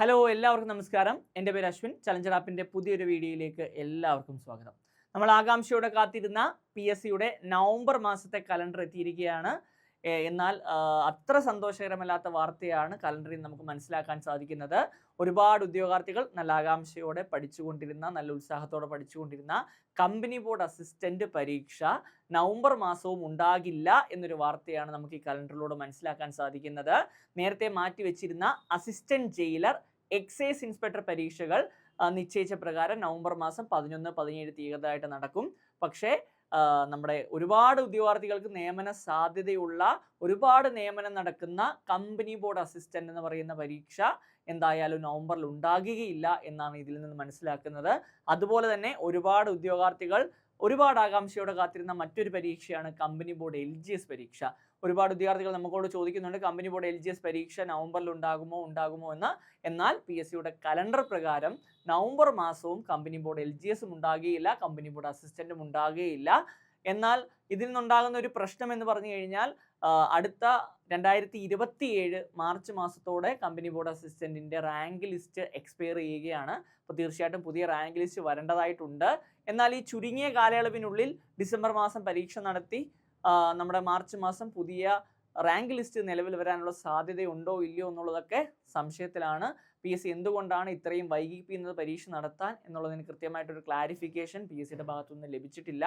Hello എല്ലാവർക്കും നമസ്കാരം. എൻ്റെ പേര് അശ്വിൻ. ചലഞ്ചർ ആപ്പിൻ്റെ പുതിയൊരു വീഡിയോയിലേക്ക് എല്ലാവർക്കും സ്വാഗതം. നമ്മൾ ആകാംക്ഷയോടെ കാത്തിരുന്ന PSCയുടെ നവംബർ മാസത്തെ കലണ്ടർ എത്തിയിരിക്കുകയാണ്. എന്നാൽ അത്ര സന്തോഷകരമല്ലാത്ത വാർത്തയാണ് കലണ്ടറിൽ നമുക്ക് മനസ്സിലാക്കാൻ സാധിക്കുന്നത്. ഒരുപാട് ഉദ്യോഗാർത്ഥികൾ നല്ല ആകാംക്ഷയോടെ പഠിച്ചുകൊണ്ടിരുന്ന, നല്ല ഉത്സാഹത്തോടെ പഠിച്ചുകൊണ്ടിരുന്ന കമ്പനി ബോർഡ് അസിസ്റ്റന്റ് പരീക്ഷ നവംബർ മാസവും ഉണ്ടാകില്ല എന്നൊരു വാർത്തയാണ് നമുക്ക് ഈ കലണ്ടറിലൂടെ മനസ്സിലാക്കാൻ സാധിക്കുന്നത്. നേരത്തെ മാറ്റിവെച്ചിരുന്ന അസിസ്റ്റന്റ് ജയിലർ, എക്സൈസ് ഇൻസ്പെക്ടർ പരീക്ഷകൾ നിശ്ചയിച്ച പ്രകാരം നവംബർ മാസം 11, 17 തീയതിയായിട്ട് നടക്കും. പക്ഷേ നമ്മുടെ ഒരുപാട് ഉദ്യോഗാർത്ഥികൾക്ക് നിയമന സാധ്യതയുള്ള, ഒരുപാട് നിയമനം നടക്കുന്ന കമ്പനി ബോർഡ് അസിസ്റ്റന്റ് എന്ന് പറയുന്ന പരീക്ഷ എന്തായാലും നവംബറിൽ ഉണ്ടാകുകയില്ല എന്നാണ് ഇതിൽ നിന്ന് മനസ്സിലാക്കുന്നത്. അതുപോലെ തന്നെ ഒരുപാട് ഉദ്യോഗാർത്ഥികൾ ഒരുപാട് ആകാംക്ഷയോടെ കാത്തിരുന്ന മറ്റൊരു പരീക്ഷയാണ് കമ്പനി ബോർഡ് LGS പരീക്ഷ. ഒരുപാട് വിദ്യാർത്ഥികൾ നമുക്കോട് ചോദിക്കുന്നുണ്ട് കമ്പനി ബോർഡ് LGS പരീക്ഷ നവംബറിൽ ഉണ്ടാകുമോ എന്ന്. എന്നാൽ PSCയുടെ കലണ്ടർ പ്രകാരം നവംബർ മാസവും കമ്പനി ബോർഡ് LGSും ഉണ്ടാകുകയില്ല, കമ്പനി ബോർഡ് അസിസ്റ്റന്റും ഉണ്ടാകുകയില്ല. എന്നാൽ ഇതിൽ നിന്നുണ്ടാകുന്ന ഒരു പ്രശ്നം എന്ന് പറഞ്ഞു കഴിഞ്ഞാൽ അടുത്ത 2027 മാർച്ച് മാസത്തോടെ കമ്പനി ബോർഡ് അസിസ്റ്റന്റിന്റെ റാങ്ക് ലിസ്റ്റ് എക്സ്പയർ ചെയ്യുകയാണ്. അപ്പോൾ തീർച്ചയായിട്ടും പുതിയ റാങ്ക് ലിസ്റ്റ് വരേണ്ടതായിട്ടുണ്ട്. എന്നാൽ ഈ ചുരുങ്ങിയ കാലയളവിനുള്ളിൽ ഡിസംബർ മാസം പരീക്ഷ നടത്തി നമ്മുടെ മാർച്ച് മാസം പുതിയ റാങ്ക് ലിസ്റ്റ് നിലവിൽ വരാനുള്ള സാധ്യതയുണ്ടോ ഇല്ലയോ എന്നുള്ളതൊക്കെ സംശയത്തിലാണ്. PSC എന്തുകൊണ്ടാണ് ഇത്രയും വൈകിപ്പിക്കുന്നത് പരീക്ഷ നടത്താൻ എന്നുള്ളതിന് കൃത്യമായിട്ടൊരു ക്ലാരിഫിക്കേഷൻ PSCയുടെ ഭാഗത്തുനിന്ന് ലഭിച്ചിട്ടില്ല.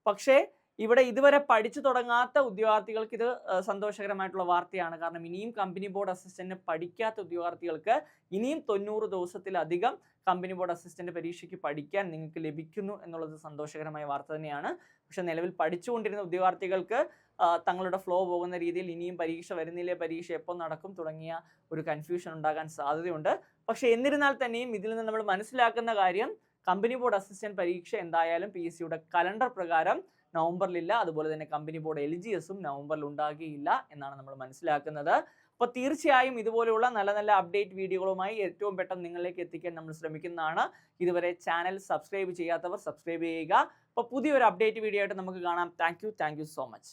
പക്ഷേ ഇവിടെ ഇതുവരെ പഠിച്ചു തുടങ്ങാത്ത ഉദ്യോഗാർത്ഥികൾക്ക് ഇത് സന്തോഷകരമായിട്ടുള്ള വാർത്തയാണ്. കാരണം ഇനിയും കമ്പനി ബോർഡ് അസിസ്റ്റന്റ് പഠിക്കാത്ത ഉദ്യോഗാർത്ഥികൾക്ക് ഇനിയും 90 ദിവസത്തിലധികം കമ്പനി ബോർഡ് അസിസ്റ്റന്റ് പരീക്ഷയ്ക്ക് പഠിക്കാൻ നിങ്ങൾക്ക് ലഭിക്കുന്നു എന്നുള്ളത് സന്തോഷകരമായ വാർത്ത തന്നെയാണ്. പക്ഷെ നിലവിൽ പഠിച്ചുകൊണ്ടിരുന്ന ഉദ്യോഗാർത്ഥികൾക്ക് തങ്ങളുടെ ഫ്ലോ പോകുന്ന രീതിയിൽ ഇനിയും പരീക്ഷ വരുന്നില്ലേ, പരീക്ഷ എപ്പോൾ നടക്കും തുടങ്ങിയ ഒരു കൺഫ്യൂഷൻ ഉണ്ടാകാൻ സാധ്യതയുണ്ട്. പക്ഷെ എന്നിരുന്നാൽ തന്നെയും ഇതിൽ നിന്ന് നമ്മൾ മനസ്സിലാക്കുന്ന കാര്യം കമ്പനി ബോർഡ് അസിസ്റ്റന്റ് പരീക്ഷ എന്തായാലും PSCയുടെ കലണ്ടർ പ്രകാരം നവംബറിലില്ല. അതുപോലെ തന്നെ കമ്പനി ബോർഡ് LGSും നവംബറിൽ ഉണ്ടാകുകയില്ല എന്നാണ് നമ്മൾ മനസ്സിലാക്കുന്നത്. അപ്പോൾ തീർച്ചയായും ഇതുപോലെയുള്ള നല്ല നല്ല അപ്ഡേറ്റ് വീഡിയോകളുമായി ഏറ്റവും പെട്ടെന്ന് നിങ്ങളിലേക്ക് എത്തിക്കാൻ നമ്മൾ ശ്രമിക്കുന്നതാണ്. ഇതുവരെ ചാനൽ സബ്സ്ക്രൈബ് ചെയ്യാത്തവർ സബ്സ്ക്രൈബ് ചെയ്യുക. അപ്പോൾ പുതിയൊരു അപ്ഡേറ്റ് വീഡിയോ ആയിട്ട് നമുക്ക് കാണാം. Thank you so much.